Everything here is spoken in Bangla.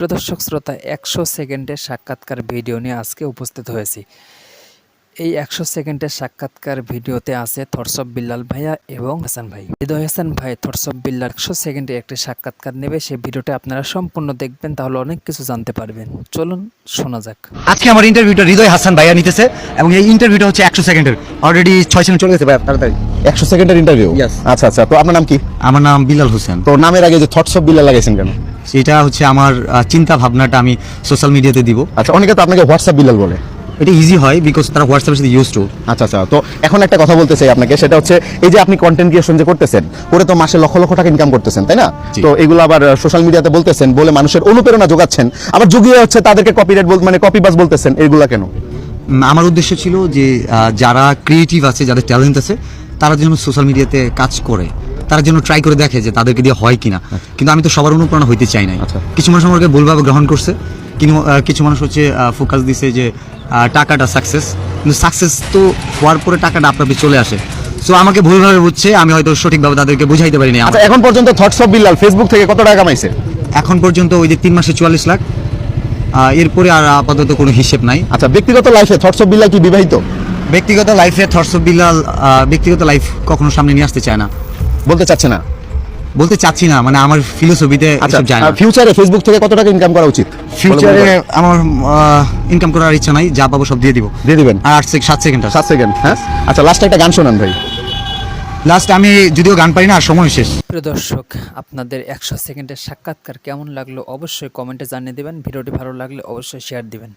প্রিয় দর্শক শ্রোতা ১০০ সেকেন্ডের সাক্ষাৎকার ভিডিও নিয়ে আজকে উপস্থিত হয়েছি। এই ১০০ সেকেন্ডের সাক্ষাৎকার ভিডিওতে আছে থটস অফ বিল্লাল ভাইয়া এবং হাসান ভাই। হৃদয় হাসান ভাই থটস অফ বিল্লাল ১০০ সেকেন্ডে একটি সাক্ষাৎকার নেবে, সেই ভিডিওটা আপনারা সম্পূর্ণ দেখবেন, তাহলে অনেক কিছু জানতে পারবেন। চলুন শোনা যাক। আজকে আমার ইন্টারভিউটা হৃদয় হাসান ভাইয়া নিতেছে এবং এই ইন্টারভিউটা হচ্ছে ১০০ সেকেন্ডের। অলরেডি ৬ সেকেন্ড চলে গেছে ভাই, তাড়াতাড়ি। 100 সেকেন্ডের ইন্টারভিউ। Yes. আচ্ছা আচ্ছা, তো আপনার নাম কি? আমার নাম বিলাল হোসেন। তো নামের আগে যে থটস অফ বিল্লাল লাগাইছেন কেন? এটা হচ্ছে আমার চিন্তা ভাবনাটা আমি সোশ্যাল মিডিয়াতে দিব। আচ্ছা, অনেকে তো আপনাকে হোয়াটসঅ্যাপ বিল্লাল বলে। এটা ইজি হয় বিকজ তারা হোয়াটসঅ্যাপের সাথে ইউজ টু। আচ্ছা আচ্ছা, তো এখন একটা কথা বলতে চাই আপনাকে, সেটা হচ্ছে এই যে আপনি কন্টেন্ট ক্রিয়েশন যে করতেছেন, করে তো মাসে লক্ষ লক্ষ টাকা ইনকাম করতেছেন, তাই না? জি। তো এগুলো আবার সোশ্যাল মিডিয়াতে বলতেছেন, বলে মানুষের অনুপ্রেরণা যোগাচ্ছেন, আবার যুগিয়ে হচ্ছে তাদেরকে কপিরাইট মানে কপিবাজ বলতেছেন, এগুলা কেন? আমার উদ্দেশ্য ছিল যে যারা ক্রিয়েটিভ আছে, যাদের ট্যালেন্ট আছে, তারা যেন সোশ্যাল মিডিয়াতে কাজ করে, তারা যেন ট্রাই করে দেখে যে তাদেরকে দিয়ে হয় কিনা। কিন্তু আমি তো সবার অনুপ্রেরণা হইতে চাই নাই। আচ্ছা। কিছু মানুষ আমাকে ভুলভাবে গ্রহণ করছে, কিন্তু কিছু মানুষ হচ্ছে ফোকাস দিছে যে টাকাটা সাকসেস, কিন্তু সাকসেস তো হওয়ার পরে টাকাটা আপনার চলে আসে। সো আমাকে ভুলভাবে বুঝছে, আমি হয়তো সঠিকভাবে তাদেরকে বুঝাইতে পারিনি। আচ্ছা, এখন পর্যন্ত থটস অফ বিল্লাল ফেসবুক থেকে কত টাকা কামাইছে? এখন পর্যন্ত ওই যে 3 মাসে 44 লাখ, এরপরে আর আপাতত কোনো হিসেব নাই। আচ্ছা, ব্যক্তিগত লাইফে থটস অফ বিল্লাল কি বিবাহিত? ব্যক্তিগত লাইফে থটস অফ বিল্লাল ব্যক্তিগত লাইফ কখনো সামনে নিয়ে আসতে চায় না, বলতে চাচ্ছে না। বলতে চাচ্ছি না, মানে আমার ফিলোসফিতে আচ্ছা, এসব যায় না। ফিউচারে ফেসবুক থেকে কত টাকা ইনকাম করা উচিত? ফিউচারে আমার ইনকাম করার ইচ্ছা নাই, যা পাবো সব দিয়ে দিব। দিয়ে দিবেন। আর 7 সেকেন্ড 7 সেকেন্ড, হ্যাঁ। আচ্ছা, লাস্ট একটা গান শোনান ভাই। লাস্ট আমি যদিও গান পারি না, আর সময় শেষ। প্রিয় দর্শক, আপনাদের ১০০ সেকেন্ডের সাক্ষাৎকার কেমন লাগলো অবশ্যই কমেন্টে জানিয়ে দেবেন। ভিডিওটি ভালো লাগলে অবশ্যই শেয়ার দিবেন।